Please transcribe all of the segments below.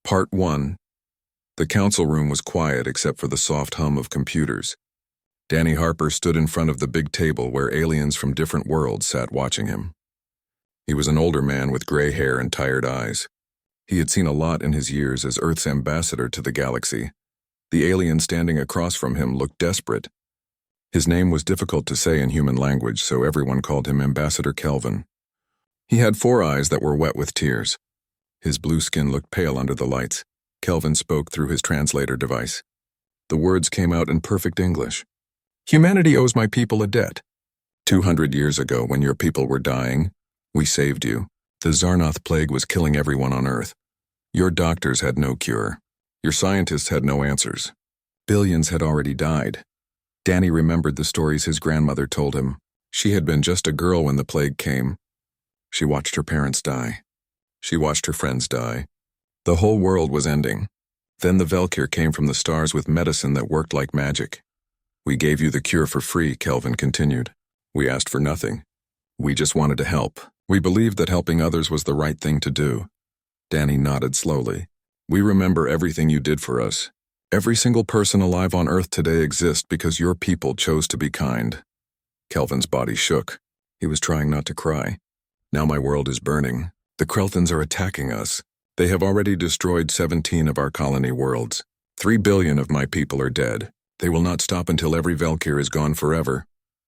Part 1. The council room was quiet except for the soft hum of computers. Danny Harper stood in front of the big table where aliens from different worlds sat watching him. He was an older man with gray hair and tired eyes. He had seen a lot in his years as Earth's ambassador to the galaxy. The alien standing across from him looked desperate. His name was difficult to say in human language, so everyone called him Ambassador Kelvin. He had 4 eyes that were wet with tears. His blue skin looked pale under the lights. Kelvin spoke through his translator device. The words came out in perfect English. Humanity owes my people a debt. 200 years ago, when your people were dying, we saved you. The Zarnoth plague was killing everyone on Earth. Your doctors had no cure. Your scientists had no answers. Billions had already died. Danny remembered the stories his grandmother told him. She had been just a girl when the plague came. She watched her parents die. She watched her friends die. The whole world was ending. Then the Valkyr came from the stars with medicine that worked like magic. We gave you the cure for free, Kelvin continued. We asked for nothing. We just wanted to help. We believed that helping others was the right thing to do. Danny nodded slowly. We remember everything you did for us. Every single person alive on Earth today exists because your people chose to be kind. Kelvin's body shook. He was trying not to cry. Now my world is burning. The Krelthans are attacking us. They have already destroyed 17 of our colony worlds. 3 billion of my people are dead. They will not stop until every Valkyr is gone forever.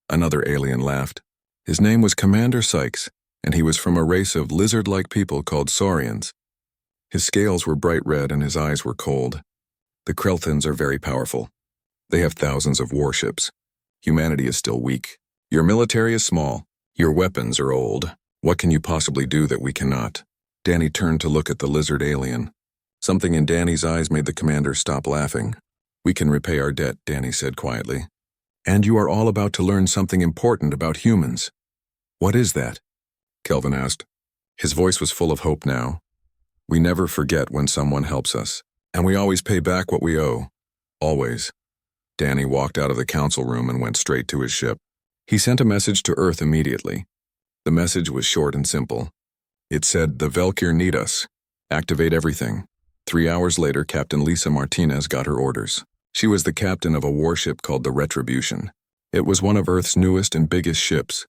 Another alien laughed. His name was Commander Sykes, and he was from a race of lizard-like people called Saurians. His scales were bright red and his eyes were cold. The Krelthans are very powerful. They have thousands of warships. Humanity is still weak. Your military is small. Your weapons are old. What can you possibly do that we cannot? Danny turned to look at the lizard alien. Something in Danny's eyes made the commander stop laughing. We can repay our debt, Danny said quietly. And you are all about to learn something important about humans. What is that? Kelvin asked. His voice was full of hope now. We never forget when someone helps us, and we always pay back what we owe. Always. Danny walked out of the council room and went straight to his ship. He sent a message to Earth immediately. The message was short and simple. It said, the Valkyr need us. Activate everything. 3 hours later, Captain Lisa Martinez got her orders. She was the captain of a warship called the Retribution. It was one of Earth's newest and biggest ships.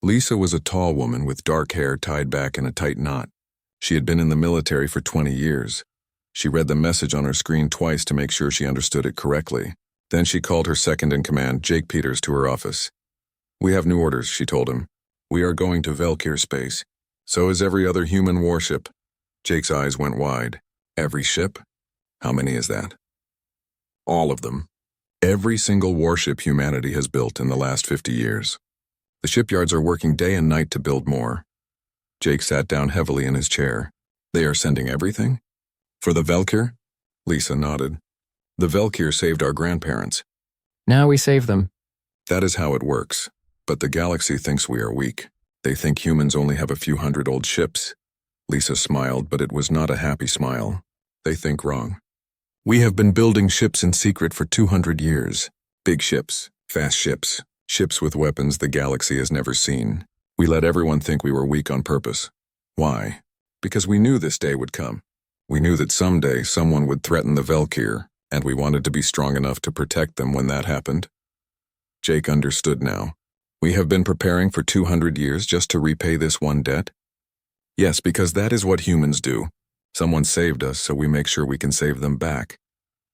Lisa was a tall woman with dark hair tied back in a tight knot. She had been in the military for 20 years. She read the message on her screen twice to make sure she understood it correctly. Then she called her second-in-command, Jake Peters, to her office. We have new orders, she told him. We are going to Valkyr space. So is every other human warship. Jake's eyes went wide. Every ship? How many is that? All of them. Every single warship humanity has built in the last 50 years. The shipyards are working day and night to build more. Jake sat down heavily in his chair. They are sending everything? For the Valkyr? Lisa nodded. The Valkyr saved our grandparents. Now we save them. That is how it works. But the galaxy thinks we are weak. They think humans only have a few hundred old ships. Lisa smiled, but it was not a happy smile. They think wrong. We have been building ships in secret for 200 years. Big ships, fast ships, ships with weapons the galaxy has never seen. We let everyone think we were weak on purpose. Why? Because we knew this day would come. We knew that someday someone would threaten the Valkyr, and we wanted to be strong enough to protect them when that happened. Jake understood now. We have been preparing for 200 years just to repay this one debt? Yes, because that is what humans do. Someone saved us, so we make sure we can save them back.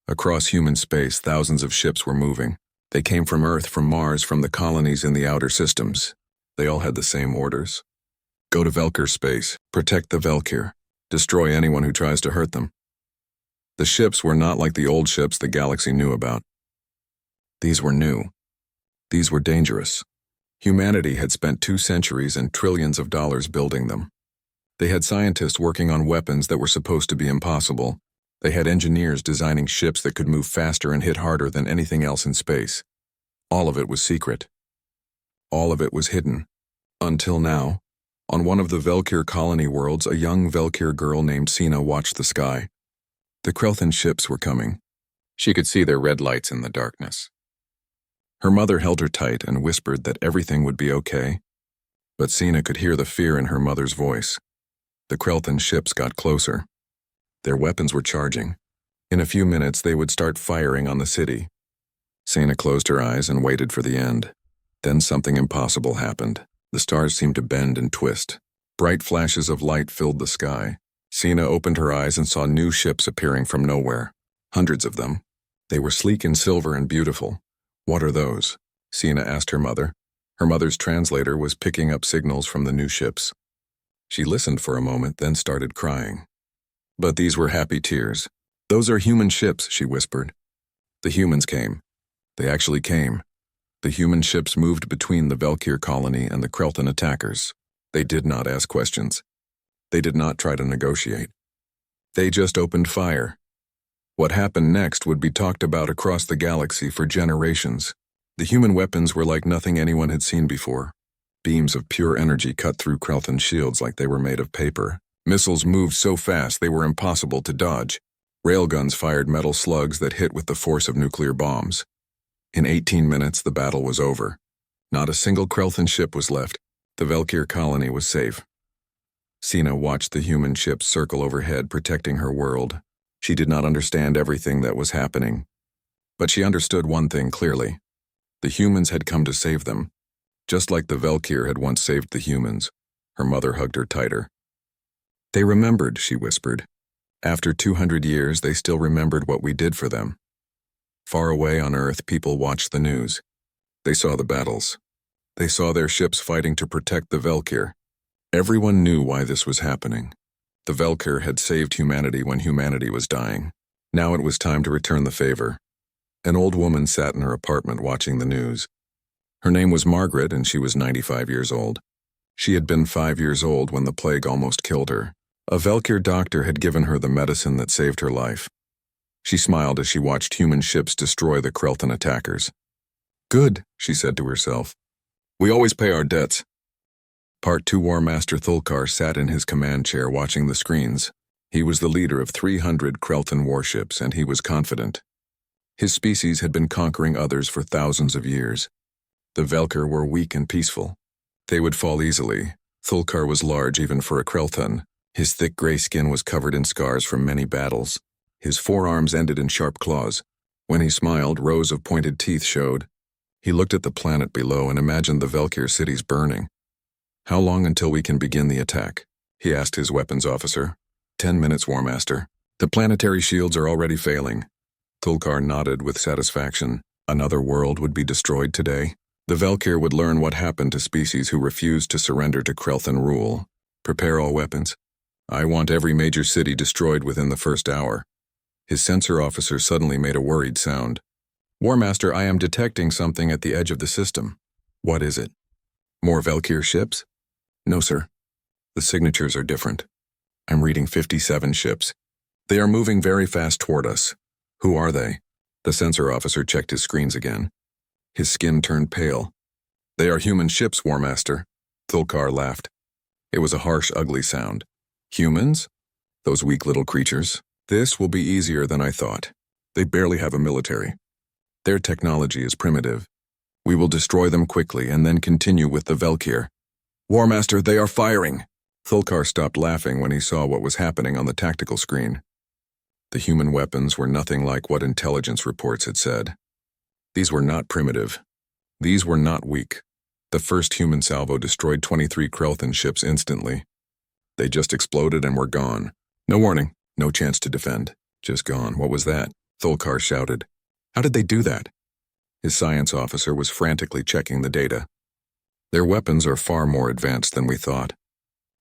Across human space, thousands of ships were moving. They came from Earth, from Mars, from the colonies in the outer systems. They all had the same orders. Go to Valkyr space, protect the Valkyr, destroy anyone who tries to hurt them. The ships were not like the old ships the galaxy knew about. These were new. These were dangerous. Humanity had spent 2 centuries and trillions of dollars building them. They had scientists working on weapons that were supposed to be impossible. They had engineers designing ships that could move faster and hit harder than anything else in space. All of it was secret. All of it was hidden. Until now, on one of the Valkyr colony worlds, a young Valkyr girl named Sina watched the sky. The Krelthan ships were coming. She could see their red lights in the darkness. Her mother held her tight and whispered that everything would be okay. But Sina could hear the fear in her mother's voice. The Krelthan ships got closer. Their weapons were charging. In a few minutes, they would start firing on the city. Sina closed her eyes and waited for the end. Then something impossible happened. The stars seemed to bend and twist. Bright flashes of light filled the sky. Sina opened her eyes and saw new ships appearing from nowhere. Hundreds of them. They were sleek in silver and beautiful. "What are those?" Sina asked her mother. Her mother's translator was picking up signals from the new ships. She listened for a moment, then started crying. But these were happy tears. "Those are human ships," she whispered. The humans came. They actually came. The human ships moved between the Valkyr colony and the Krelton attackers. They did not ask questions. They did not try to negotiate. They just opened fire. What happened next would be talked about across the galaxy for generations. The human weapons were like nothing anyone had seen before. Beams of pure energy cut through Krelton shields like they were made of paper. Missiles moved so fast they were impossible to dodge. Railguns fired metal slugs that hit with the force of nuclear bombs. In 18 minutes, the battle was over. Not a single Krelton ship was left. The Valkyr colony was safe. Sina watched the human ships circle overhead, protecting her world. She did not understand everything that was happening. But she understood one thing clearly. The humans had come to save them. Just like the Valkyr had once saved the humans. Her mother hugged her tighter. "They remembered," she whispered. "After 200 years, they still remembered what we did for them." Far away on Earth, people watched the news. They saw the battles. They saw their ships fighting to protect the Valkyr. Everyone knew why this was happening. The Valkyr had saved humanity when humanity was dying. Now it was time to return the favor. An old woman sat in her apartment watching the news. Her name was Margaret, and she was 95 years old. She had been 5 years old when the plague almost killed her. A Valkyr doctor had given her the medicine that saved her life. She smiled as she watched human ships destroy the Krelton attackers. "Good," she said to herself. "We always pay our debts." Part 2 War Master Thulkar sat in his command chair watching the screens. He was the leader of 300 Krelton warships, and he was confident. His species had been conquering others for thousands of years. The Valkyr were weak and peaceful. They would fall easily. Thulkar was large even for a Krelton. His thick gray skin was covered in scars from many battles. His forearms ended in sharp claws. When he smiled, rows of pointed teeth showed. He looked at the planet below and imagined the Valkyr cities burning. "How long until we can begin the attack?" he asked his weapons officer. 10 minutes, War Master. The planetary shields are already failing." Thulkar nodded with satisfaction. Another world would be destroyed today. The Valkyr would learn what happened to species who refused to surrender to Krelton rule. "Prepare all weapons. I want every major city destroyed within the first hour." His sensor officer suddenly made a worried sound. "War Master, I am detecting something at the edge of the system." "What is it? More Valkyr ships?" "No, sir. The signatures are different. I'm reading 57 ships. They are moving very fast toward us." "Who are they?" The sensor officer checked his screens again. His skin turned pale. "They are human ships, War Master." Thulkar laughed. It was a harsh, ugly sound. "Humans? Those weak little creatures. This will be easier than I thought. They barely have a military. Their technology is primitive. We will destroy them quickly and then continue with the Valkyr." "War Master, they are firing!" Thulkar stopped laughing when he saw what was happening on the tactical screen. The human weapons were nothing like what intelligence reports had said. These were not primitive. These were not weak. The first human salvo destroyed 23 Krelton ships instantly. They just exploded and were gone. No warning, no chance to defend. Just gone. What was that? Thulkar shouted. "How did they do that?" His science officer was frantically checking the data. "Their weapons are far more advanced than we thought.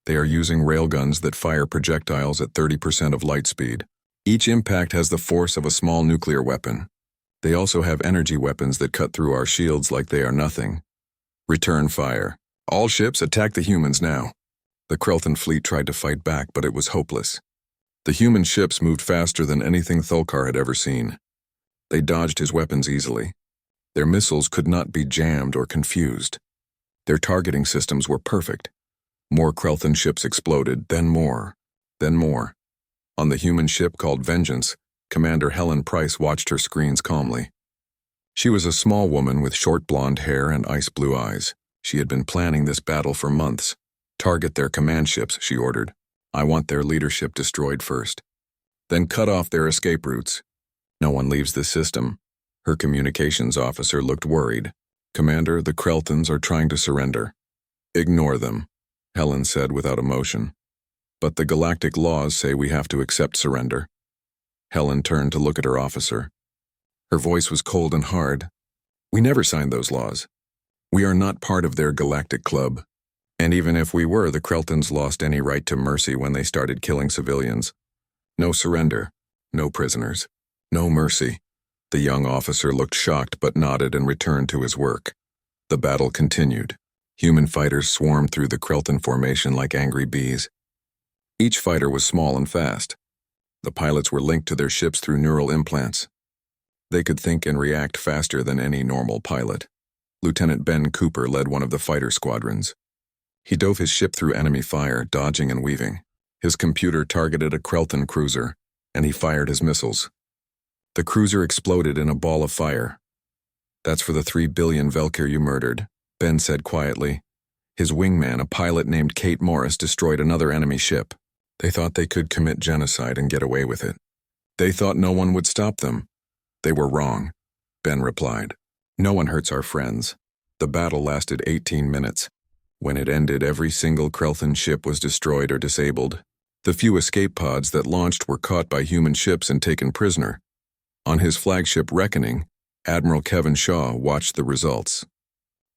They are using railguns that fire projectiles at 30% of light speed. Each impact has the force of a small nuclear weapon. They also have energy weapons that cut through our shields like they are nothing. Return fire. All ships attack the humans now." The Krelton fleet tried to fight back, but it was hopeless. The human ships moved faster than anything Thulkar had ever seen. They dodged his weapons easily. Their missiles could not be jammed or confused. Their targeting systems were perfect. More Krelton ships exploded, then more. On the human ship called Vengeance, Commander Helen Price watched her screens calmly. She was a small woman with short blonde hair and ice-blue eyes. She had been planning this battle for months. "Target their command ships," she ordered. "I want their leadership destroyed first." Then cut off their escape routes. No one leaves the system. Her communications officer looked worried. Commander, the Kreltons are trying to surrender. Ignore them, Helen said without emotion. But the galactic laws say we have to accept surrender. Helen turned to look at her officer. Her voice was cold and hard. We never signed those laws. We are not part of their galactic club. And even if we were, the Kreltons lost any right to mercy when they started killing civilians. No surrender, no prisoners, no mercy. The young officer looked shocked but nodded and returned to his work. The battle continued. Human fighters swarmed through the Krelton formation like angry bees. Each fighter was small and fast. The pilots were linked to their ships through neural implants. They could think and react faster than any normal pilot. Lieutenant Ben Cooper led one of the fighter squadrons. He dove his ship through enemy fire, dodging and weaving. His computer targeted a Krelton cruiser, and he fired his missiles. The cruiser exploded in a ball of fire. That's for the 3 billion Velkir you murdered, Ben said quietly. His wingman, a pilot named Kate Morris, destroyed another enemy ship. They thought they could commit genocide and get away with it. They thought no one would stop them. They were wrong, Ben replied. No one hurts our friends. The battle lasted 18 minutes. When it ended, every single Krelton ship was destroyed or disabled. The few escape pods that launched were caught by human ships and taken prisoner. On his flagship Reckoning, Admiral Kevin Shaw watched the results.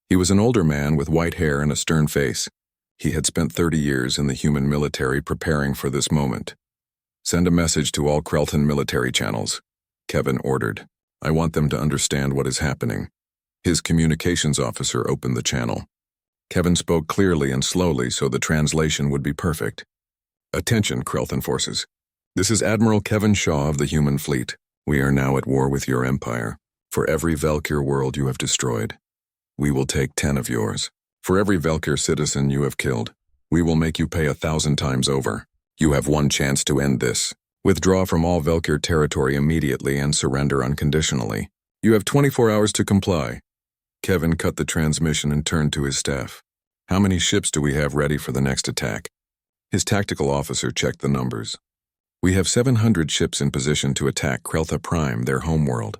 He was an older man with white hair and a stern face. He had spent 30 years in the human military preparing for this moment. Send a message to all Krelton military channels, Kevin ordered. I want them to understand what is happening. His communications officer opened the channel. Kevin spoke clearly and slowly so the translation would be perfect. Attention, Krelton forces. This is Admiral Kevin Shaw of the Human Fleet. We are now at war with your empire. For every Velkir world you have destroyed, we will take 10 of yours. For every Velkir citizen you have killed, we will make you pay 1,000 times over. You have one chance to end this. Withdraw from all Velkir territory immediately and surrender unconditionally. You have 24 hours to comply. Kevin cut the transmission and turned to his staff. How many ships do we have ready for the next attack? His tactical officer checked the numbers. We have 700 ships in position to attack Kreltha Prime, their homeworld.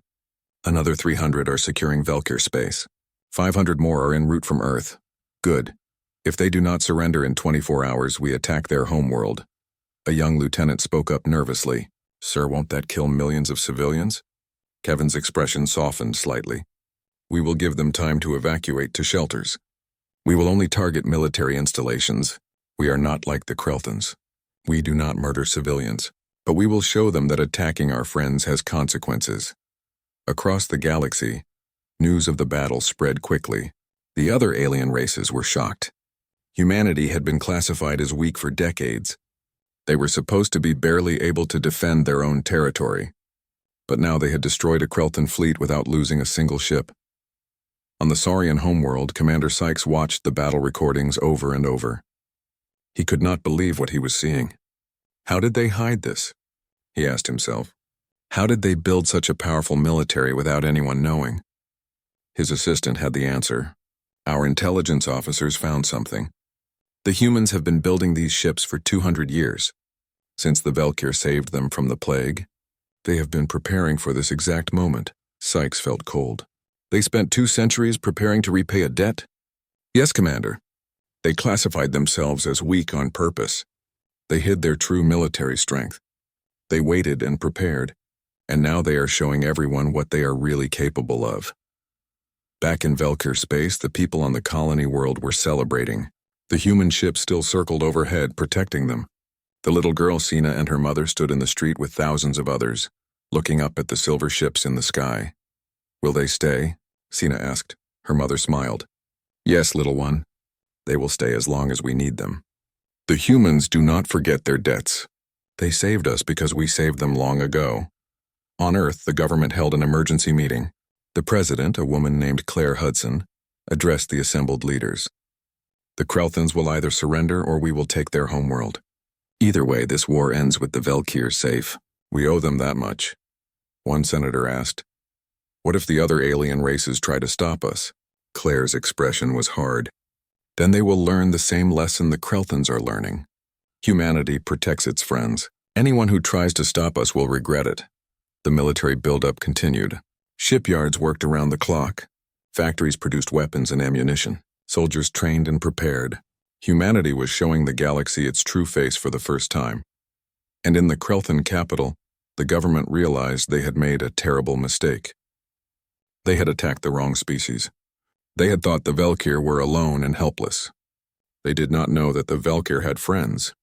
Another 300 are securing Velkir space. 500 more are en route from Earth. Good. If they do not surrender in 24 hours, we attack their homeworld. A young lieutenant spoke up nervously. Sir, won't that kill millions of civilians? Kevin's expression softened slightly. We will give them time to evacuate to shelters. We will only target military installations. We are not like the Kreltons. We do not murder civilians, but we will show them that attacking our friends has consequences. Across the galaxy, news of the battle spread quickly. The other alien races were shocked. Humanity had been classified as weak for decades. They were supposed to be barely able to defend their own territory. But now they had destroyed a Krelton fleet without losing a single ship. On the Saurian homeworld, Commander Sykes watched the battle recordings over and over. He could not believe what he was seeing. How did they hide this? He asked himself. How did they build such a powerful military without anyone knowing? His assistant had the answer. Our intelligence officers found something. The humans have been building these ships for 200 years. Since the Velkir saved them from the plague, they have been preparing for this exact moment. Sykes felt cold. They spent 2 centuries preparing to repay a debt? Yes, Commander. They classified themselves as weak on purpose. They hid their true military strength. They waited and prepared, and now they are showing everyone what they are really capable of. Back in Velkir space, the people on the colony world were celebrating. The human ship still circled overhead, protecting them. The little girl Sina and her mother stood in the street with thousands of others, looking up at the silver ships in the sky. Will they stay? Sina asked. Her mother smiled. Yes, little one. They will stay as long as we need them. The humans do not forget their debts. They saved us because we saved them long ago. On Earth, the government held an emergency meeting. The president, a woman named Claire Hudson, addressed the assembled leaders. The Krelthons will either surrender or we will take their homeworld. Either way, this war ends with the Velkir safe. We owe them that much. One senator asked, what if the other alien races try to stop us? Claire's expression was hard. Then they will learn the same lesson the Krelthons are learning. Humanity protects its friends. Anyone who tries to stop us will regret it. The military buildup continued. Shipyards worked around the clock. Factories produced weapons and ammunition. Soldiers trained and prepared. Humanity was showing the galaxy its true face for the first time. And in the Krelthan capital, the government realized they had made a terrible mistake. They had attacked the wrong species. They had thought the Velkir were alone and helpless. They did not know that the Velkir had friends.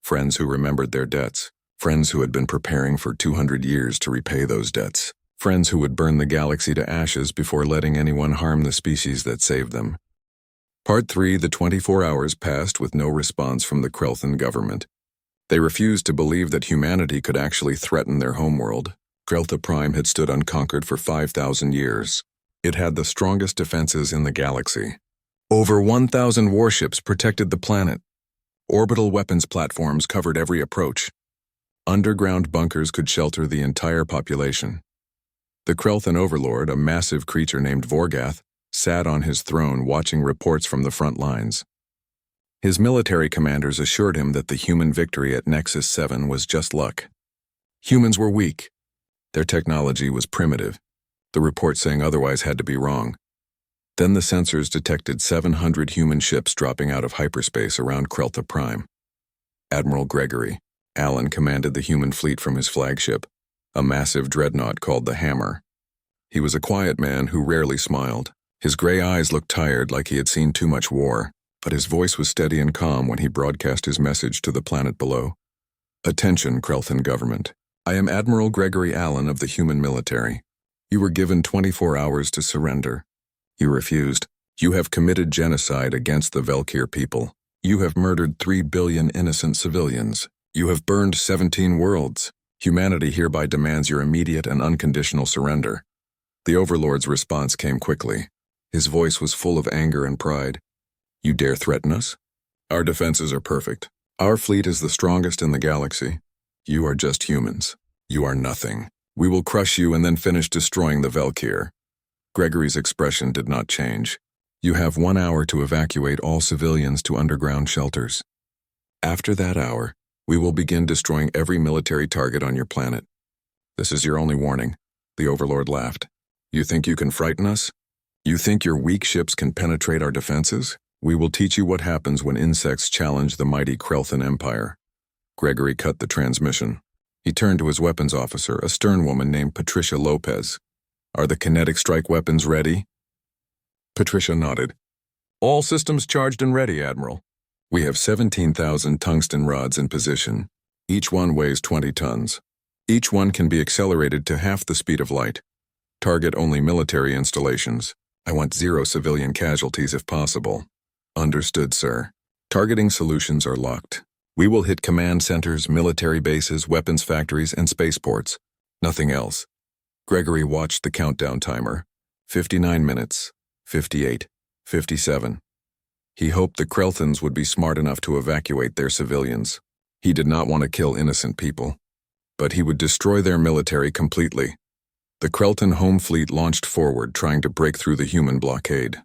Friends who remembered their debts. Friends who had been preparing for 200 years to repay those debts. Friends who would burn the galaxy to ashes before letting anyone harm the species that saved them. Part 3, the 24 hours passed with no response from the Krelthan government. They refused to believe that humanity could actually threaten their homeworld. Krelta Prime had stood unconquered for 5,000 years. It had the strongest defenses in the galaxy. Over 1,000 warships protected the planet. Orbital weapons platforms covered every approach. Underground bunkers could shelter the entire population. The Krelthan overlord, a massive creature named Vorgath, sat on his throne watching reports from the front lines. His military commanders assured him that the human victory at Nexus 7 was just luck. Humans were weak. Their technology was primitive. The report saying otherwise had to be wrong. Then the sensors detected 700 human ships dropping out of hyperspace around Krelta Prime. Admiral Gregory Allen commanded the human fleet from his flagship, a massive dreadnought called the Hammer. He was a quiet man who rarely smiled. His gray eyes looked tired, like he had seen too much war, but his voice was steady and calm when he broadcast his message to the planet below. Attention, Krelthan government. I am Admiral Gregory Allen of the human military. You were given 24 hours to surrender. You refused. You have committed genocide against the Velkir people. You have murdered 3 billion innocent civilians. You have burned 17 worlds. Humanity hereby demands your immediate and unconditional surrender. The Overlord's response came quickly. His voice was full of anger and pride. You dare threaten us? Our defenses are perfect. Our fleet is the strongest in the galaxy. You are just humans. You are nothing. We will crush you and then finish destroying the Velkir. Gregory's expression did not change. You have 1 hour to evacuate all civilians to underground shelters. After that hour, we will begin destroying every military target on your planet. This is your only warning. The Overlord laughed. You think you can frighten us? You think your weak ships can penetrate our defenses? We will teach you what happens when insects challenge the mighty Krelthan Empire. Gregory cut the transmission. He turned to his weapons officer, a stern woman named Patricia Lopez. Are the kinetic strike weapons ready? Patricia nodded. All systems charged and ready, Admiral. We have 17,000 tungsten rods in position. Each one weighs 20 tons. Each one can be accelerated to half the speed of light. Target only military installations. I want 0 civilian casualties if possible. Understood, sir. Targeting solutions are locked. We will hit command centers, military bases, weapons factories, and spaceports. Nothing else. Gregory watched the countdown timer. 59 minutes. 58. 57. He hoped the Krelthans would be smart enough to evacuate their civilians. He did not want to kill innocent people. But he would destroy their military completely. The Kreltan home fleet launched forward, trying to break through the human blockade.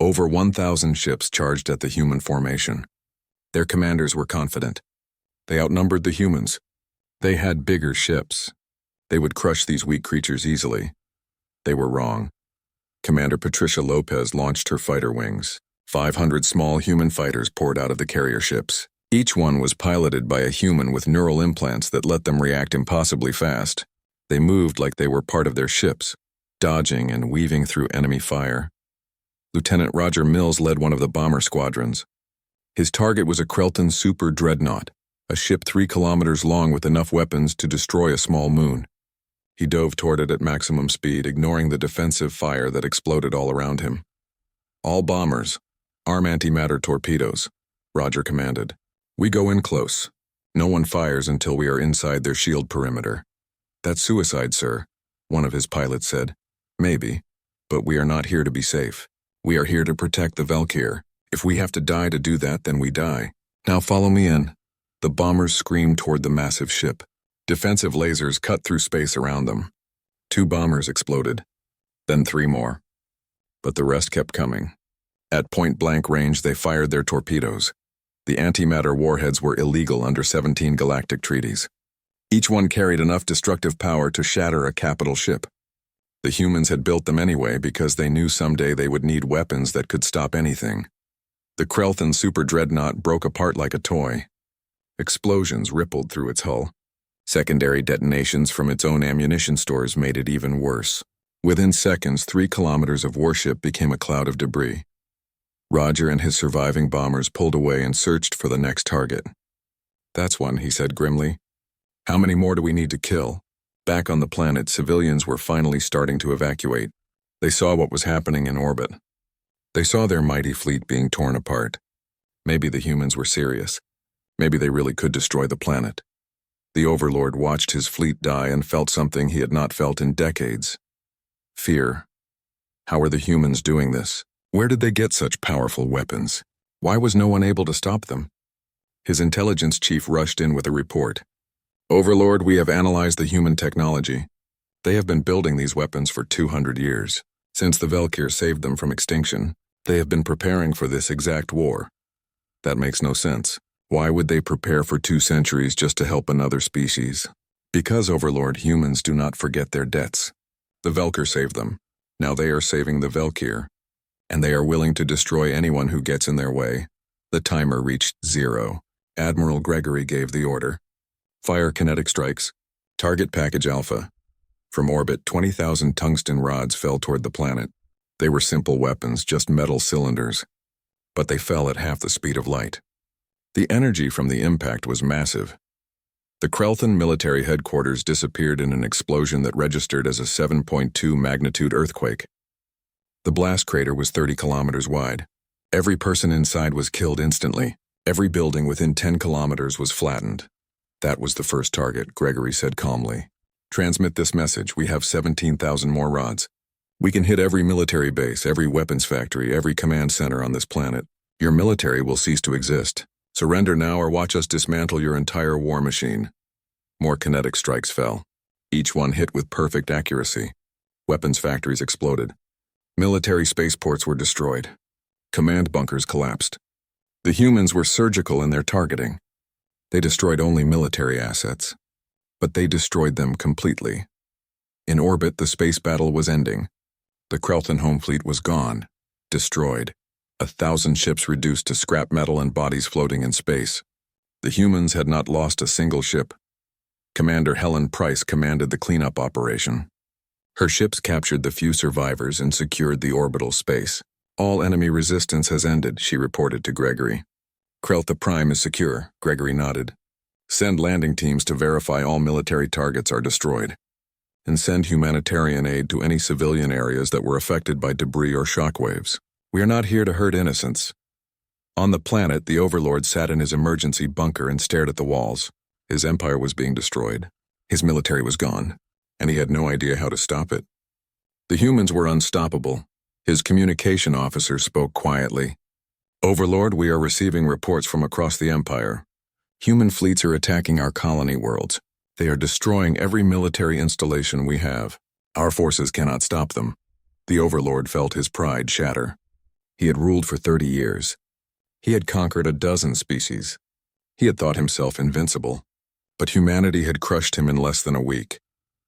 Over 1,000 ships charged at the human formation. Their commanders were confident. They outnumbered the humans. They had bigger ships. They would crush these weak creatures easily. They were wrong. Commander Patricia Lopez launched her fighter wings. 500 small human fighters poured out of the carrier ships. Each one was piloted by a human with neural implants that let them react impossibly fast. They moved like they were part of their ships, dodging and weaving through enemy fire. Lieutenant Roger Mills led one of the bomber squadrons. His target was a Kreltan super dreadnought, a ship 3 kilometers long with enough weapons to destroy a small moon. He dove toward it at maximum speed, ignoring the defensive fire that exploded all around him. All bombers, arm antimatter torpedoes, Roger commanded. We go in close. No one fires until we are inside their shield perimeter. That's suicide, sir, one of his pilots said. Maybe, but we are not here to be safe. We are here to protect the Velkir. If we have to die to do that, then we die. Now follow me in. The bombers screamed toward the massive ship. Defensive lasers cut through space around them. 2 bombers exploded, then 3 more. But the rest kept coming. At point-blank range, they fired their torpedoes. The antimatter warheads were illegal under 17 galactic treaties. Each one carried enough destructive power to shatter a capital ship. The humans had built them anyway because they knew someday they would need weapons that could stop anything. The Krelthan super dreadnought broke apart like a toy. Explosions rippled through its hull. Secondary detonations from its own ammunition stores made it even worse. Within seconds, 3 kilometers of warship became a cloud of debris. Roger and his surviving bombers pulled away and searched for the next target. "That's one," he said grimly. "How many more do we need to kill?" Back on the planet, civilians were finally starting to evacuate. They saw what was happening in orbit. They saw their mighty fleet being torn apart. Maybe the humans were serious. Maybe they really could destroy the planet. The Overlord watched his fleet die and felt something he had not felt in decades. Fear. How were the humans doing this? Where did they get such powerful weapons? Why was no one able to stop them? His intelligence chief rushed in with a report. "Overlord, we have analyzed the human technology. They have been building these weapons for 200 years. Since the Valkyr saved them from extinction, they have been preparing for this exact war. That makes no sense. Why would they prepare for 2 centuries just to help another species? Because, Overlord, humans do not forget their debts. The Valkyr saved them. Now they are saving the Valkyr. And they are willing to destroy anyone who gets in their way." The timer reached 0. Admiral Gregory gave the order. "Fire kinetic strikes. Target package Alpha." From orbit, 20,000 tungsten rods fell toward the planet. They were simple weapons, just metal cylinders. But they fell at half the speed of light. The energy from the impact was massive. The Krelthan military headquarters disappeared in an explosion that registered as a 7.2 magnitude earthquake. The blast crater was 30 kilometers wide. Every person inside was killed instantly. Every building within 10 kilometers was flattened. "That was the first target," Gregory said calmly. "Transmit this message. We have 17,000 more rods. We can hit every military base, every weapons factory, every command center on this planet. Your military will cease to exist. Surrender now or watch us dismantle your entire war machine." More kinetic strikes fell. Each one hit with perfect accuracy. Weapons factories exploded. Military spaceports were destroyed. Command bunkers collapsed. The humans were surgical in their targeting. They destroyed only military assets. But they destroyed them completely. In orbit, the space battle was ending. The Krelthan home fleet was gone, destroyed. 1,000 ships reduced to scrap metal and bodies floating in space. The humans had not lost a single ship. Commander Helen Price commanded the cleanup operation. Her ships captured the few survivors and secured the orbital space. "All enemy resistance has ended," she reported to Gregory. "Kreltha Prime is secure," Gregory nodded. "Send landing teams to verify all military targets are destroyed. And send humanitarian aid to any civilian areas that were affected by debris or shockwaves. We are not here to hurt innocents." On the planet, the Overlord sat in his emergency bunker and stared at the walls. His empire was being destroyed. His military was gone. And he had no idea how to stop it. The humans were unstoppable. His communication officer spoke quietly. "Overlord, we are receiving reports from across the Empire. Human fleets are attacking our colony worlds. They are destroying every military installation we have. Our forces cannot stop them." The Overlord felt his pride shatter. He had ruled for 30 years. He had conquered a dozen species. He had thought himself invincible. But humanity had crushed him in less than a week.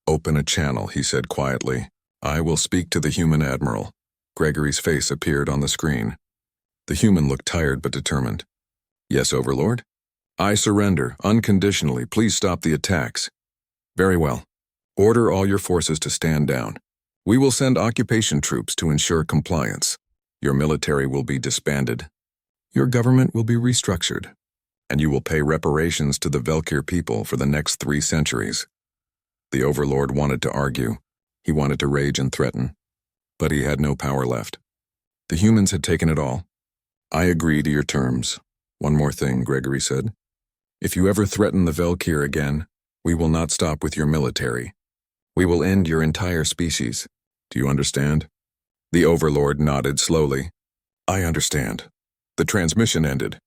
"Open a channel," he said quietly. "I will speak to the human admiral." Gregory's face appeared on the screen. The human looked tired but determined. "Yes, Overlord?" "I surrender, unconditionally. Please stop the attacks." "Very well. Order all your forces to stand down. We will send occupation troops to ensure compliance. Your military will be disbanded. Your government will be restructured. And you will pay reparations to the Valkyr people for the next 3 centuries. The Overlord wanted to argue. He wanted to rage and threaten. But he had no power left. The humans had taken it all. "I agree to your terms. One more thing," Gregory said. "If you ever threaten the Valkyr again, we will not stop with your military. We will end your entire species. Do you understand?" The Overlord nodded slowly. "I understand." The transmission ended.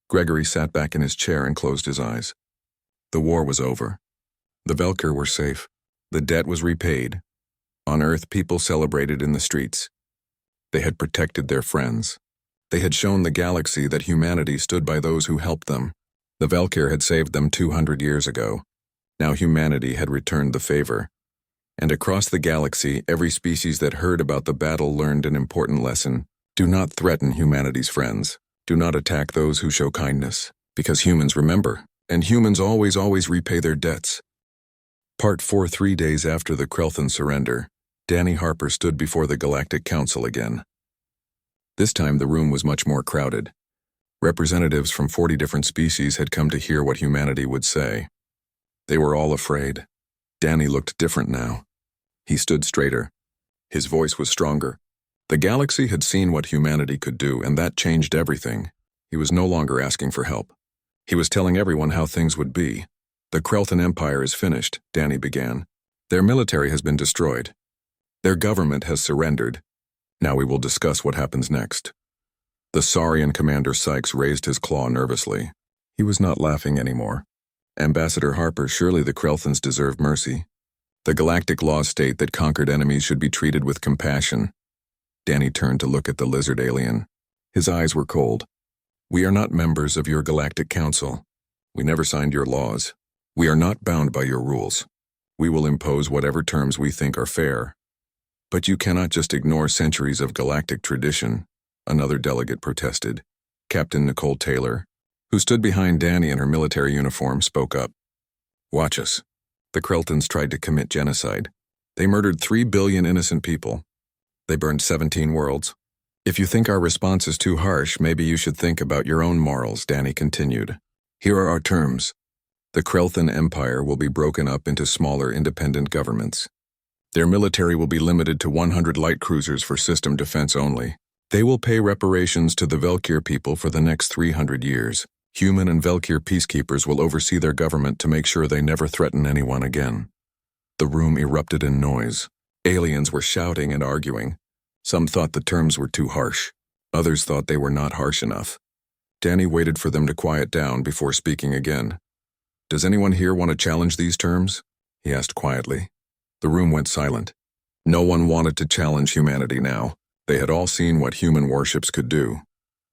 Gregory sat back in his chair and closed his eyes. The war was over. The Valkyr were safe. The debt was repaid. On Earth, people celebrated in the streets. They had protected their friends. They had shown the galaxy that humanity stood by those who helped them. The Valkyr had saved them 200 years ago. Now humanity had returned the favor. And across the galaxy, every species that heard about the battle learned an important lesson. Do not threaten humanity's friends. Do not attack those who show kindness. Because humans remember, and humans always repay their debts. Part 4. 3 days after the Krelthan surrender, Danny Harper stood before the Galactic Council again. This time the room was much more crowded. Representatives from 40 different species had come to hear what humanity would say. They were all afraid. Danny looked different now. He stood straighter. His voice was stronger. The galaxy had seen what humanity could do, and that changed everything. He was no longer asking for help. He was telling everyone how things would be. The Krelthan Empire is finished, Danny began. Their military has been destroyed. Their government has surrendered. Now we will discuss what happens next. The Saurian Commander Sykes raised his claw nervously. He was not laughing anymore. Ambassador Harper, surely the Krelthans deserve mercy. The galactic laws state that conquered enemies should be treated with compassion. Danny turned to look at the lizard alien. His eyes were cold. We are not members of your Galactic Council. We never signed your laws. We are not bound by your rules. We will impose whatever terms we think are fair. But you cannot just ignore centuries of galactic tradition, another delegate protested. Captain Nicole Taylor, who stood behind Danny in her military uniform, spoke up. Watch us. The Kreltans tried to commit genocide. They murdered 3 billion innocent people. They burned 17 worlds. If you think our response is too harsh, maybe you should think about your own morals, Danny continued. Here are our terms. The Krelthan Empire will be broken up into smaller independent governments. Their military will be limited to 100 light cruisers for system defense only. They will pay reparations to the Valkyr people for the next 300 years. Human and Valkyr peacekeepers will oversee their government to make sure they never threaten anyone again. The room erupted in noise. Aliens were shouting and arguing. Some thought the terms were too harsh. Others thought they were not harsh enough. Danny waited for them to quiet down before speaking again. Does anyone here want to challenge these terms? He asked quietly. The room went silent. No one wanted to challenge humanity now. They had all seen what human warships could do.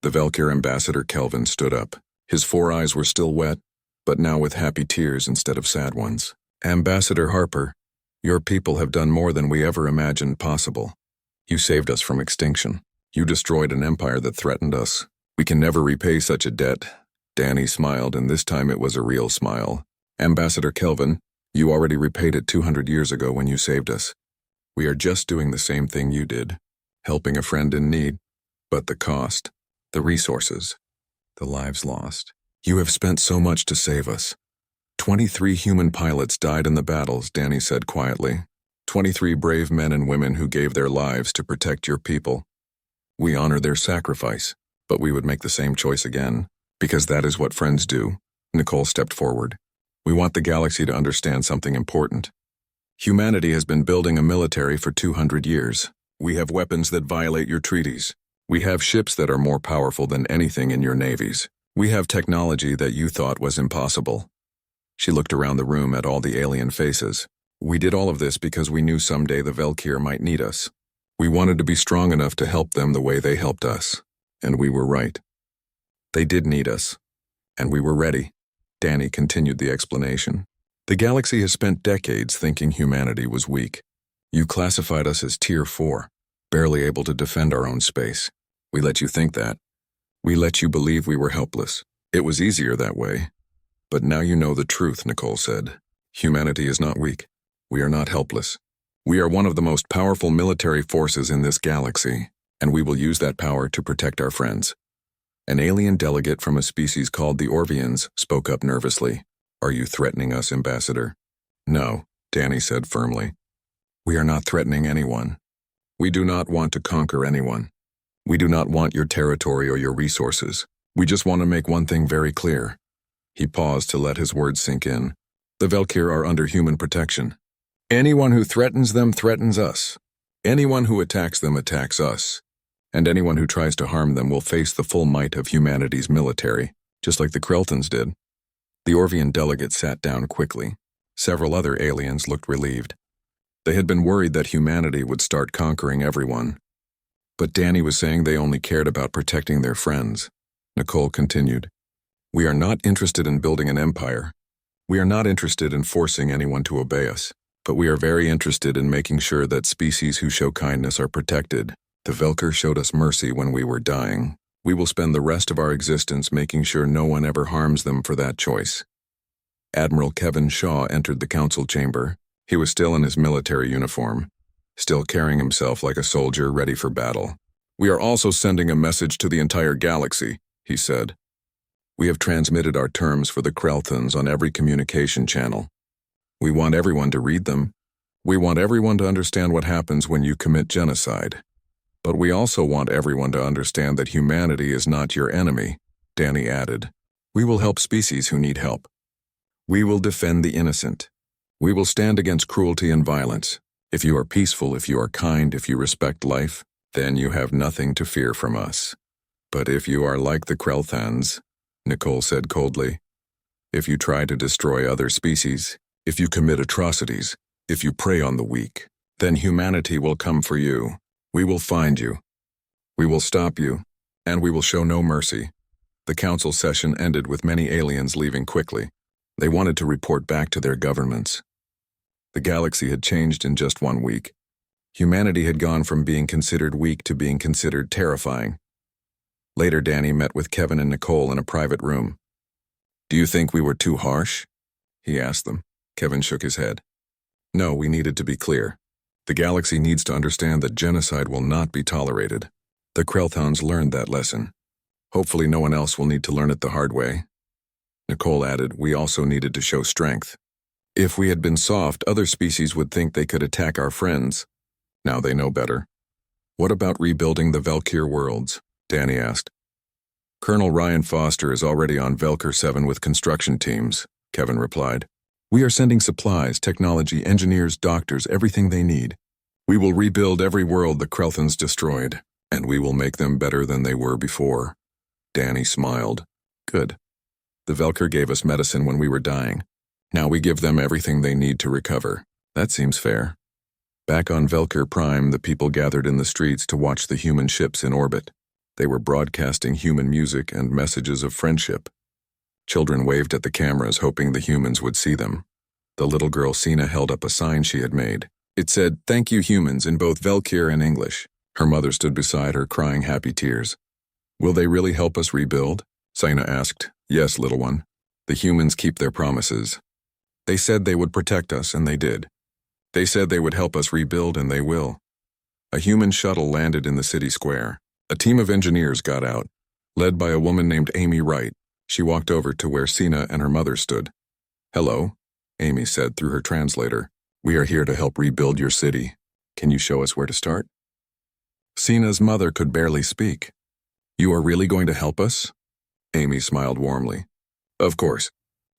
The Valkyr ambassador Kelvin stood up. His 4 eyes were still wet, but now with happy tears instead of sad ones. Ambassador Harper, your people have done more than we ever imagined possible. You saved us from extinction. You destroyed an empire that threatened us. We can never repay such a debt. Danny smiled, and this time it was a real smile. Ambassador Kelvin, you already repaid it 200 years ago when you saved us. We are just doing the same thing you did, helping a friend in need. But the cost, the resources, the lives lost. You have spent so much to save us. 23 human pilots died in the battles, Danny said quietly. 23 brave men and women who gave their lives to protect your people. We honor their sacrifice, but we would make the same choice again, because that is what friends do. Nicole stepped forward. We want the galaxy to understand something important. Humanity has been building a military for 200 years. We have weapons that violate your treaties. We have ships that are more powerful than anything in your navies. We have technology that you thought was impossible. She looked around the room at all the alien faces. We did all of this because we knew someday the Valkyr might need us. We wanted to be strong enough to help them the way they helped us. And we were right. They did need us. And we were ready. Danny continued the explanation. The galaxy has spent decades thinking humanity was weak. You classified us as Tier 4, barely able to defend our own space. We let you think that. We let you believe we were helpless. It was easier that way. But now you know the truth, Nicole said. Humanity is not weak. We are not helpless. We are one of the most powerful military forces in this galaxy, and we will use that power to protect our friends. An alien delegate from a species called the Orvians spoke up nervously. Are you threatening us, Ambassador? No, Danny said firmly. We are not threatening anyone. We do not want to conquer anyone. We do not want your territory or your resources. We just want to make one thing very clear. He paused to let his words sink in. The Valkyr are under human protection. Anyone who threatens them threatens us. Anyone who attacks them attacks us. And anyone who tries to harm them will face the full might of humanity's military, just like the Kreltans did. The Orvian delegate sat down quickly. Several other aliens looked relieved. They had been worried that humanity would start conquering everyone. But Danny was saying they only cared about protecting their friends. Nicole continued. We are not interested in building an empire. We are not interested in forcing anyone to obey us. But we are very interested in making sure that species who show kindness are protected. The Velker showed us mercy when we were dying. We will spend the rest of our existence making sure no one ever harms them for that choice. Admiral Kevin Shaw entered the council chamber. He was still in his military uniform, still carrying himself like a soldier ready for battle. We are also sending a message to the entire galaxy, he said. We have transmitted our terms for the Krelthans on every communication channel. We want everyone to read them. We want everyone to understand what happens when you commit genocide. But we also want everyone to understand that humanity is not your enemy, Danny added. We will help species who need help. We will defend the innocent. We will stand against cruelty and violence. If you are peaceful, if you are kind, if you respect life, then you have nothing to fear from us. But if you are like the Krelthans, Nicole said coldly, if you try to destroy other species, if you commit atrocities, if you prey on the weak, then humanity will come for you. We will find you. We will stop you, and we will show no mercy. The council session ended with many aliens leaving quickly. They wanted to report back to their governments. The galaxy had changed in just 1 week. Humanity had gone from being considered weak to being considered terrifying. Later, Danny met with Kevin and Nicole in a private room. Do you think we were too harsh? He asked them. Kevin shook his head. No, we needed to be clear. The galaxy needs to understand that genocide will not be tolerated. The Krelthans learned that lesson. Hopefully no one else will need to learn it the hard way. Nicole added, we also needed to show strength. If we had been soft, other species would think they could attack our friends. Now they know better. What about rebuilding the Velkyr worlds? Danny asked. Colonel Ryan Foster is already on Velkyr 7 with construction teams, Kevin replied. We are sending supplies, technology, engineers, doctors, everything they need. We will rebuild every world the Krelthans destroyed, and we will make them better than they were before. Danny smiled. Good. The Velkyr gave us medicine when we were dying. Now we give them everything they need to recover. That seems fair. Back on Velkyr Prime, the people gathered in the streets to watch the human ships in orbit. They were broadcasting human music and messages of friendship. Children waved at the cameras, hoping the humans would see them. The little girl Sina held up a sign she had made. It said, "Thank you humans," in both Velkyr and English. Her mother stood beside her, crying happy tears. Will they really help us rebuild? Sina asked. Yes, little one. The humans keep their promises. They said they would protect us, and they did. They said they would help us rebuild, and they will. A human shuttle landed in the city square. A team of engineers got out, led by a woman named Amy Wright. She walked over to where Sina and her mother stood. Hello, Amy said through her translator. We are here to help rebuild your city. Can you show us where to start? Sina's mother could barely speak. You are really going to help us? Amy smiled warmly. Of course.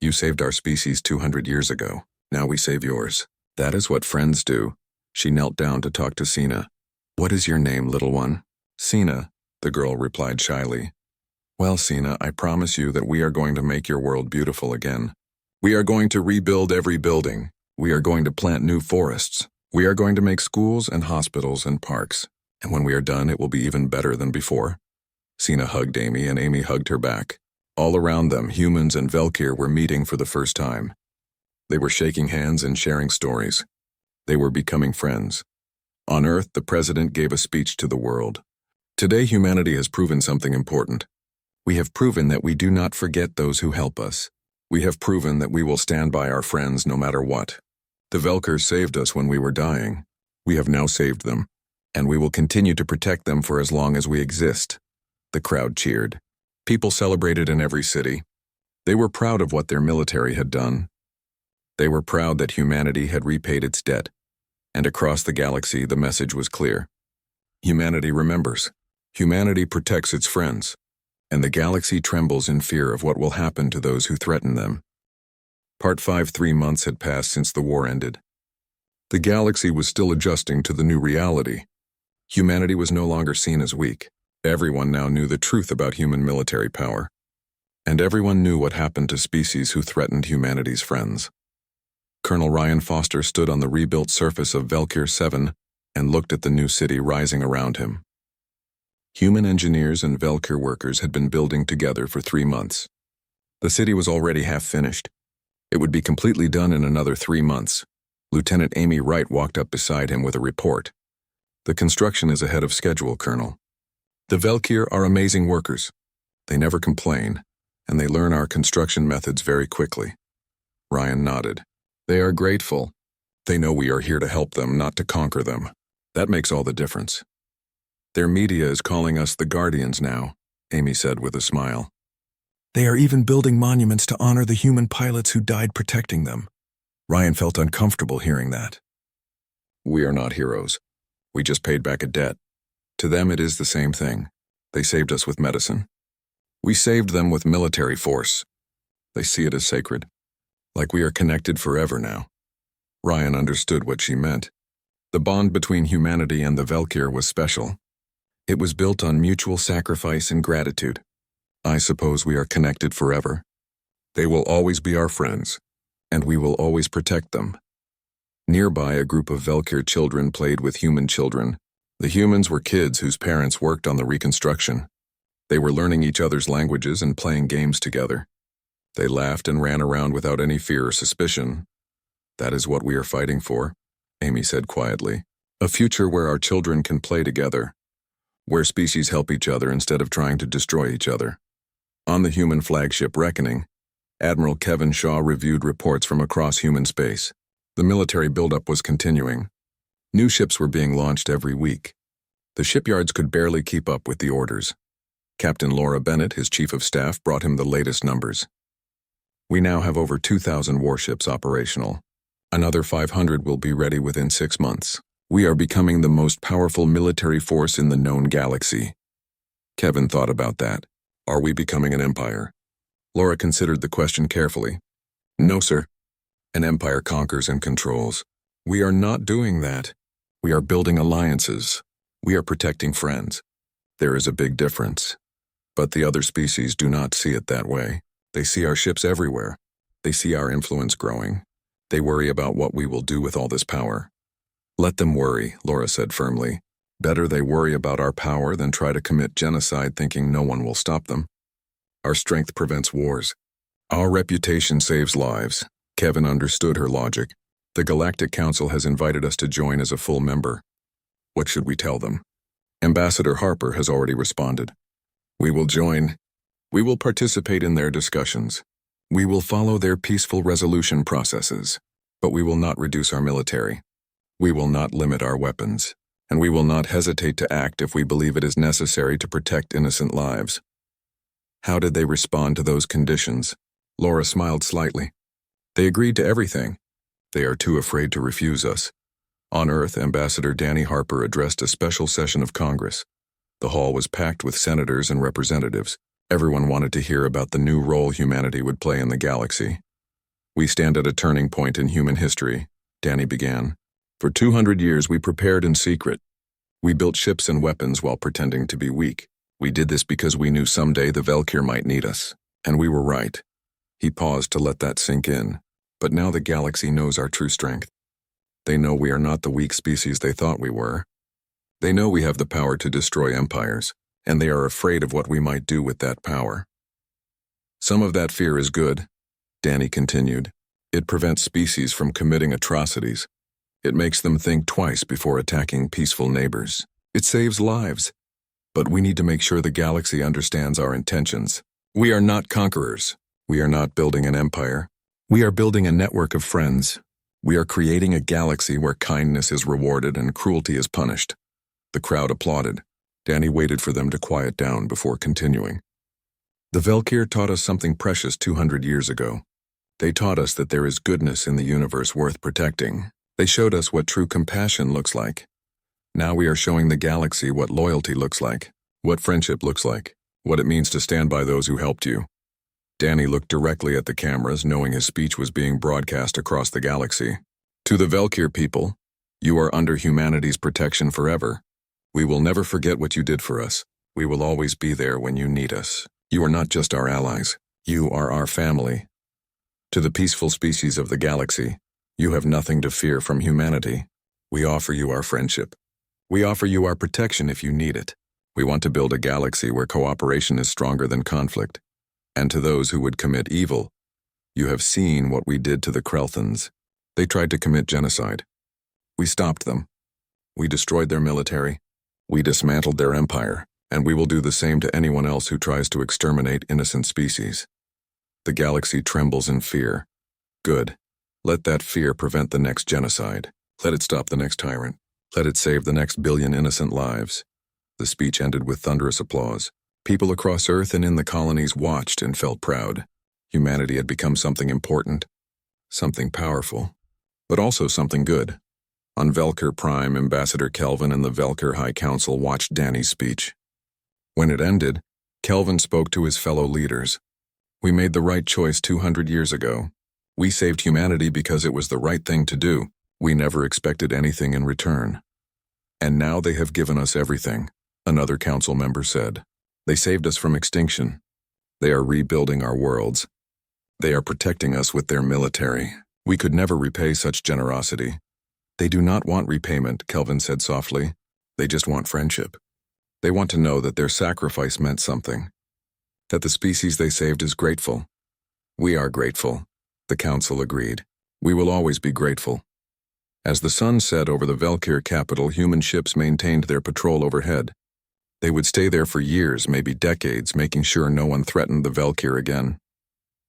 You saved our species 200 years ago. Now we save yours. That is what friends do. She knelt down to talk to Sina. What is your name, little one? Sina, the girl replied shyly. Well, Sina, I promise you that we are going to make your world beautiful again. We are going to rebuild every building. We are going to plant new forests. We are going to make schools and hospitals and parks. And when we are done, it will be even better than before. Sina hugged Amy, and Amy hugged her back. All around them, humans and Velkyr were meeting for the first time. They were shaking hands and sharing stories. They were becoming friends. On Earth, the president gave a speech to the world. Today, humanity has proven something important. We have proven that we do not forget those who help us. We have proven that we will stand by our friends no matter what. The Velkyr saved us when we were dying. We have now saved them, and we will continue to protect them for as long as we exist. The crowd cheered. People celebrated in every city. They were proud of what their military had done. They were proud that humanity had repaid its debt. And across the galaxy, the message was clear. Humanity remembers. Humanity protects its friends. And the galaxy trembles in fear of what will happen to those who threaten them. Part 5. 3 months had passed since the war ended. The galaxy was still adjusting to the new reality. Humanity was no longer seen as weak. Everyone now knew the truth about human military power. And everyone knew what happened to species who threatened humanity's friends. Colonel Ryan Foster stood on the rebuilt surface of Velkyr 7 and looked at the new city rising around him. Human engineers and Velkir workers had been building together for 3 months. The city was already half finished. It would be completely done in another 3 months. Lieutenant Amy Wright walked up beside him with a report. The construction is ahead of schedule, Colonel. The Velkir are amazing workers. They never complain, and they learn our construction methods very quickly. Ryan nodded. They are grateful. They know we are here to help them, not to conquer them. That makes all the difference. Their media is calling us the Guardians now, Amy said with a smile. They are even building monuments to honor the human pilots who died protecting them. Ryan felt uncomfortable hearing that. We are not heroes. We just paid back a debt. To them it is the same thing. They saved us with medicine. We saved them with military force. They see it as sacred. Like we are connected forever now. Ryan understood what she meant. The bond between humanity and the Velkir was special. It was built on mutual sacrifice and gratitude. I suppose we are connected forever. They will always be our friends, and we will always protect them. Nearby, a group of Velkir children played with human children. The humans were kids whose parents worked on the reconstruction. They were learning each other's languages and playing games together. They laughed and ran around without any fear or suspicion. That is what we are fighting for, Amy said quietly. A future where our children can play together, where species help each other instead of trying to destroy each other. On the human flagship Reckoning, Admiral Kevin Shaw reviewed reports from across human space. The military buildup was continuing. New ships were being launched every week. The shipyards could barely keep up with the orders. Captain Laura Bennett, his chief of staff, brought him the latest numbers. We now have over 2,000 warships operational. Another 500 will be ready within 6 months. We are becoming the most powerful military force in the known galaxy. Kevin thought about that. Are we becoming an empire? Laura considered the question carefully. No, sir. An empire conquers and controls. We are not doing that. We are building alliances. We are protecting friends. There is a big difference. But the other species do not see it that way. They see our ships everywhere. They see our influence growing. They worry about what we will do with all this power. Let them worry, Laura said firmly. Better they worry about our power than try to commit genocide thinking no one will stop them. Our strength prevents wars. Our reputation saves lives. Kevin understood her logic. The Galactic Council has invited us to join as a full member. What should we tell them? Ambassador Harper has already responded. We will join. We will participate in their discussions. We will follow their peaceful resolution processes. But we will not reduce our military. We will not limit our weapons. And we will not hesitate to act if we believe it is necessary to protect innocent lives. How did they respond to those conditions? Laura smiled slightly. They agreed to everything. They are too afraid to refuse us. On Earth, Ambassador Danny Harper addressed a special session of Congress. The hall was packed with senators and representatives. Everyone wanted to hear about the new role humanity would play in the galaxy. We stand at a turning point in human history, Danny began. For 200 years we prepared in secret. We built ships and weapons while pretending to be weak. We did this because we knew someday the Velkir might need us. And we were right. He paused to let that sink in. But now the galaxy knows our true strength. They know we are not the weak species they thought we were. They know we have the power to destroy empires, and they are afraid of what we might do with that power. Some of that fear is good, Danny continued. It prevents species from committing atrocities. It makes them think twice before attacking peaceful neighbors. It saves lives. But we need to make sure the galaxy understands our intentions. We are not conquerors. We are not building an empire. We are building a network of friends. We are creating a galaxy where kindness is rewarded and cruelty is punished. The crowd applauded. Danny waited for them to quiet down before continuing. The Velkir taught us something precious 200 years ago. They taught us that there is goodness in the universe worth protecting. They showed us what true compassion looks like. Now we are showing the galaxy what loyalty looks like, what friendship looks like, what it means to stand by those who helped you. Danny looked directly at the cameras, knowing his speech was being broadcast across the galaxy. To the Velkir people, you are under humanity's protection forever. We will never forget what you did for us. We will always be there when you need us. You are not just our allies. You are our family. To the peaceful species of the galaxy, you have nothing to fear from humanity. We offer you our friendship. We offer you our protection if you need it. We want to build a galaxy where cooperation is stronger than conflict. And to those who would commit evil, you have seen what we did to the Krelthans. They tried to commit genocide. We stopped them. We destroyed their military. We dismantled their empire, and we will do the same to anyone else who tries to exterminate innocent species. The galaxy trembles in fear. Good. Let that fear prevent the next genocide. Let it stop the next tyrant. Let it save the next billion innocent lives. The speech ended with thunderous applause. People across Earth and in the colonies watched and felt proud. Humanity had become something important, something powerful, but also something good. On Velker Prime, Ambassador Kelvin and the Velker High Council watched Danny's speech. When it ended, Kelvin spoke to his fellow leaders. We made the right choice 200 years ago. We saved humanity because it was the right thing to do. We never expected anything in return. And now they have given us everything, another council member said. They saved us from extinction. They are rebuilding our worlds. They are protecting us with their military. We could never repay such generosity. They do not want repayment, Kelvin said softly. They just want friendship. They want to know that their sacrifice meant something. That the species they saved is grateful. We are grateful, the council agreed. We will always be grateful. As the sun set over the Velkir capital, human ships maintained their patrol overhead. They would stay there for years, maybe decades, making sure no one threatened the Velkir again.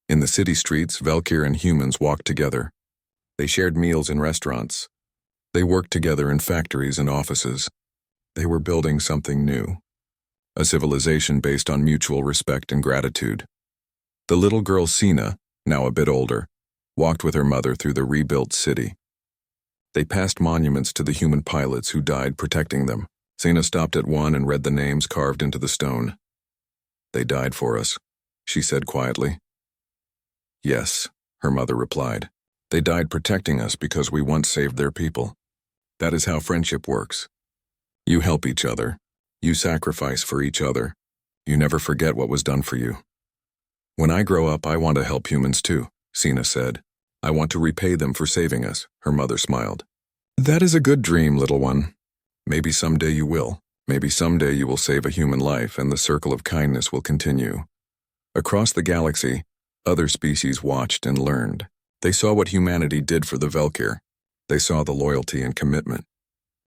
In the city streets, Velkir and humans walked together. They shared meals in restaurants. They worked together in factories and offices. They were building something new. A civilization based on mutual respect and gratitude. The little girl Sina, now a bit older, walked with her mother through the rebuilt city. They passed monuments to the human pilots who died protecting them. Sina stopped at one and read the names carved into the stone. They died for us, she said quietly. Yes, her mother replied. They died protecting us because we once saved their people. That is how friendship works. You help each other. You sacrifice for each other. You never forget what was done for you. When I grow up, I want to help humans too, Sina said. I want to repay them for saving us, her mother smiled. That is a good dream, little one. Maybe someday you will. Maybe someday you will save a human life and the circle of kindness will continue. Across the galaxy, other species watched and learned. They saw what humanity did for the Velkir. They saw the loyalty and commitment.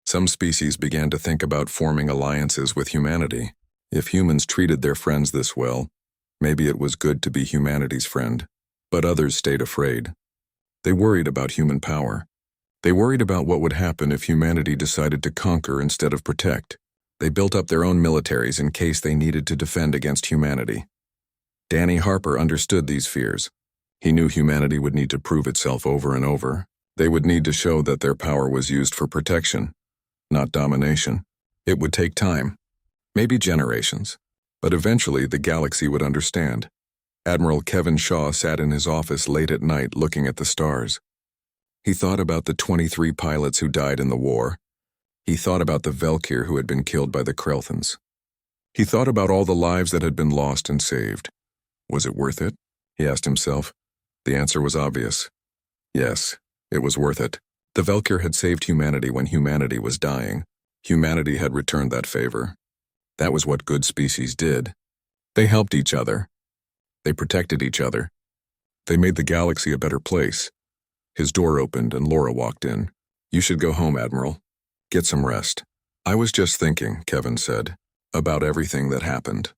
Some species began to think about forming alliances with humanity. If humans treated their friends this well, maybe it was good to be humanity's friend. But others stayed afraid. They worried about human power. They worried about what would happen if humanity decided to conquer instead of protect. They built up their own militaries in case they needed to defend against humanity. Danny Harper understood these fears. He knew humanity would need to prove itself over and over. They would need to show that their power was used for protection, not domination. It would take time, maybe generations, but eventually the galaxy would understand. Admiral Kevin Shaw sat in his office late at night looking at the stars. He thought about the 23 pilots who died in the war. He thought about the Velkir who had been killed by the Krelthans. He thought about all the lives that had been lost and saved. Was it worth it? He asked himself. The answer was obvious. Yes, it was worth it. The Velkir had saved humanity when humanity was dying. Humanity had returned that favor. That was what good species did. They helped each other. They protected each other. They made the galaxy a better place. His door opened and Laura walked in. You should go home, Admiral. Get some rest. I was just thinking, Kevin said, about everything that happened.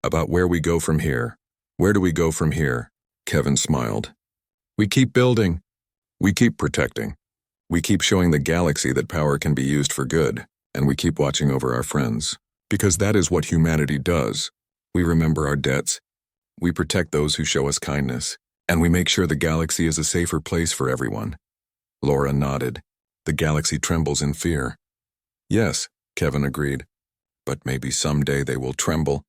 About where we go from here. Where do we go from here? Kevin smiled. We keep building. We keep protecting. We keep showing the galaxy that power can be used for good, and we keep watching over our friends. Because that is what humanity does. We remember our debts. We protect those who show us kindness, and we make sure the galaxy is a safer place for everyone. Laura nodded. The galaxy trembles in fear. Yes, Kevin agreed. But maybe someday they will tremble